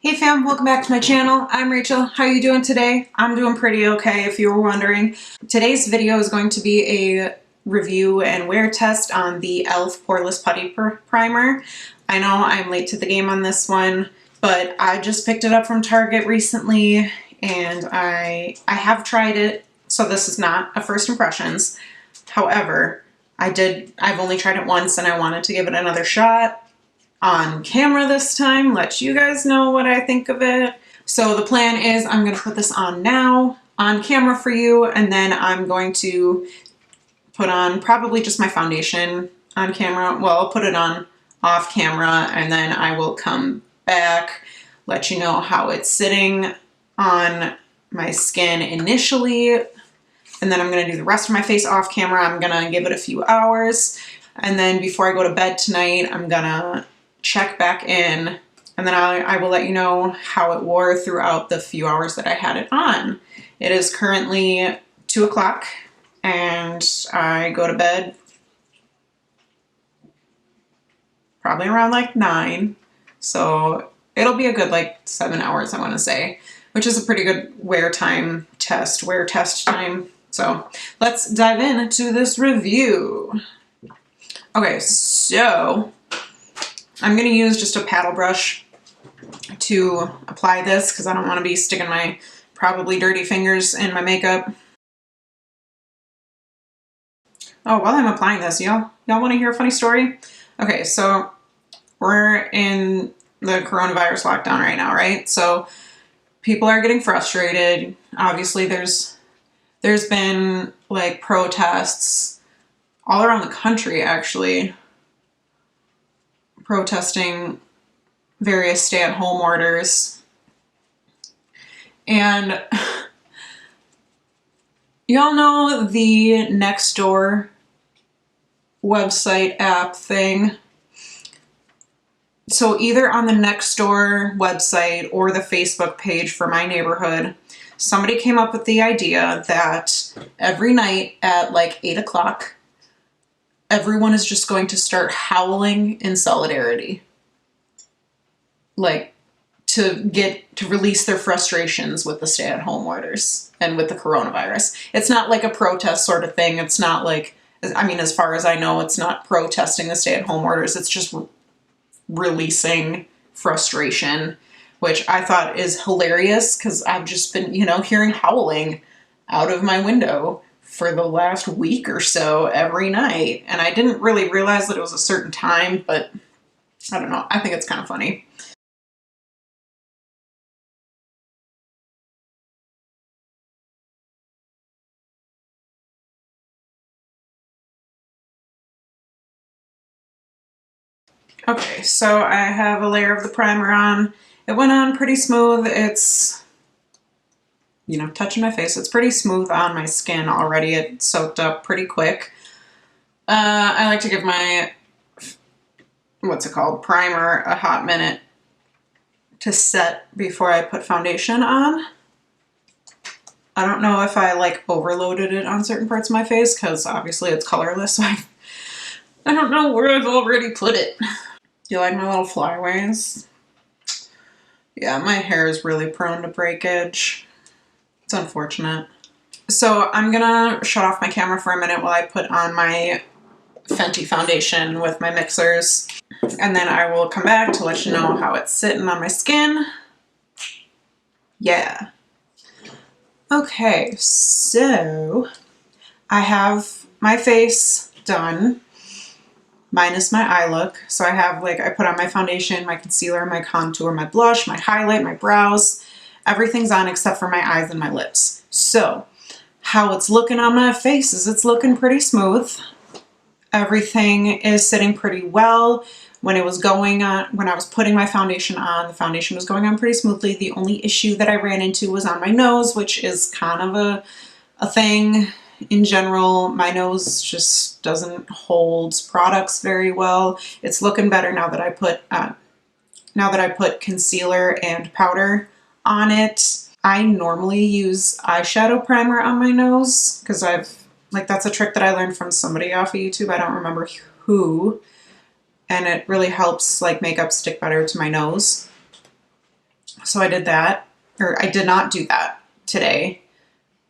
Hey fam, welcome back to my channel. I'm Rachel. How are you doing today? I'm doing pretty okay if you were wondering. Today's video is going to be a review and wear test on the Elf Poreless Putty Primer. I know I'm late to the game on this one, but I just picked it up from Target recently and I have tried it, so this is not a first impressions. However, I've only tried it once and I wanted to give it another shot on camera this time, let you guys know what I think of it. So the plan is I'm going to put this on now on camera for you, and then I'm going to put on probably just my foundation on camera. Well, I'll put it on off camera and then I will come back, let you know how it's sitting on my skin initially, and then I'm going to do the rest of my face off camera. I'm going to give it a few hours, and then before I go to bed tonight, I'm going to check back in, and then I will let you know how it wore throughout the few hours that I had it on. It is currently 2 o'clock and I go to bed probably around like 9, so it'll be a good like 7 hours, I want to say, which is a pretty good wear test time. So let's dive into this review. Okay, so I'm going to use just a paddle brush to apply this because I don't want to be sticking my probably dirty fingers in my makeup. Oh, while I'm applying this, y'all want to hear a funny story? Okay, so we're in the coronavirus lockdown right now, right? So people are getting frustrated. Obviously, there's been like protests all around the country, actually, protesting various stay-at-home orders. And y'all know the Nextdoor website app thing. So either on the Nextdoor website or the Facebook page for my neighborhood, somebody came up with the idea that every night at like 8 o'clock, everyone is just going to start howling in solidarity. Like to release their frustrations with the stay-at-home orders and with the coronavirus. It's not like a protest sort of thing. It's not like, I mean, as far as I know, it's not protesting the stay-at-home orders. It's just releasing frustration, which I thought is hilarious because I've just been, hearing howling out of my window for the last week or so every night. And I didn't really realize that it was a certain time, but I don't know. I think it's kind of funny. Okay, so I have a layer of the primer on. It went on pretty smooth. It's, touching my face. It's pretty smooth on my skin already. It soaked up pretty quick. I like to give my, primer a hot minute to set before I put foundation on. I don't know if I overloaded it on certain parts of my face because obviously it's colorless, so I don't know where I've already put it. Do you like my little flyaways? Yeah, my hair is really prone to breakage. It's unfortunate. So I'm gonna shut off my camera for a minute while I put on my Fenty foundation with my mixers, and then I will come back to let you know how it's sitting on my skin. Yeah. Okay, so I have my face done, minus my eye look. So I have I put on my foundation, my concealer, my contour, my blush, my highlight, my brows. Everything's on except for my eyes and my lips. So how it's looking on my face is it's looking pretty smooth. Everything is sitting pretty well. When I was putting my foundation on, the foundation was going on pretty smoothly. The only issue that I ran into was on my nose, which is kind of a thing. In general, my nose just doesn't hold products very well. It's looking better now that I put concealer and powder on it. I normally use eyeshadow primer on my nose because that's a trick that I learned from somebody off of YouTube. I don't remember who, and it really helps makeup stick better to my nose. So I did that, or I did not do that today.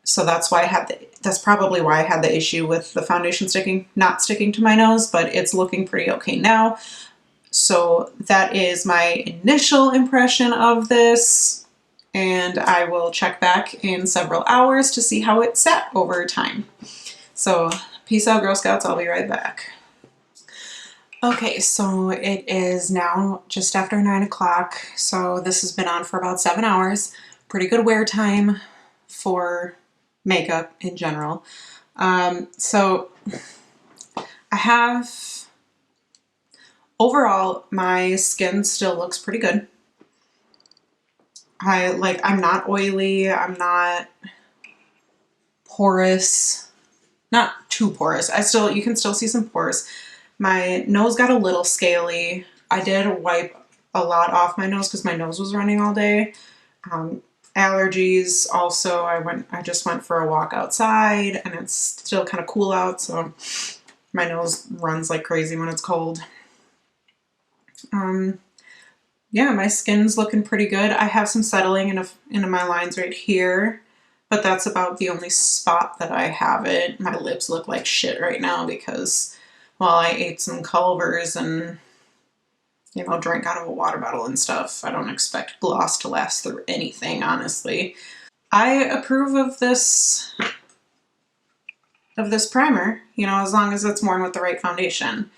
So that's why that's probably why I had the issue with the foundation not sticking to my nose, but it's looking pretty okay now. So that is my initial impression of this, and I will check back in several hours to see how it sat over time. So peace out, Girl Scouts. I'll be right back. Okay, so it is now just after 9 o'clock. So this has been on for about 7 hours. Pretty good wear time for makeup in general. So I have, overall, my skin still looks pretty good. I'm not oily, I'm not porous, not too porous. You can still see some pores. My nose got a little scaly. I did wipe a lot off my nose because my nose was running all day. Allergies also, I just went for a walk outside and it's still kind of cool out, so my nose runs like crazy when it's cold. Yeah, my skin's looking pretty good. I have some settling into my lines right here, but that's about the only spot that I have it. My lips look like shit right now because, well, I ate some Culvers and, you know, drank out of a water bottle and stuff. I don't expect gloss to last through anything, honestly. I approve of this primer, you know, as long as it's worn with the right foundation.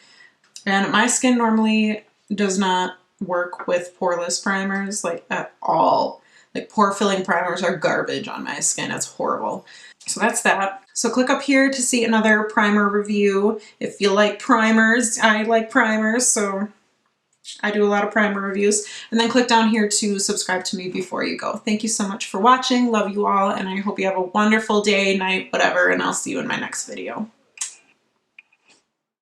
And my skin normally does not work with poreless primers, like, at all. Like, pore filling primers are garbage on my skin. It's horrible. So that's that. So click up here to see another primer review. If you like primers, I like primers, so I do a lot of primer reviews. And then click down here to subscribe to me before you go. Thank you so much for watching. Love you all, and I hope you have a wonderful day, night, whatever, and I'll see you in my next video.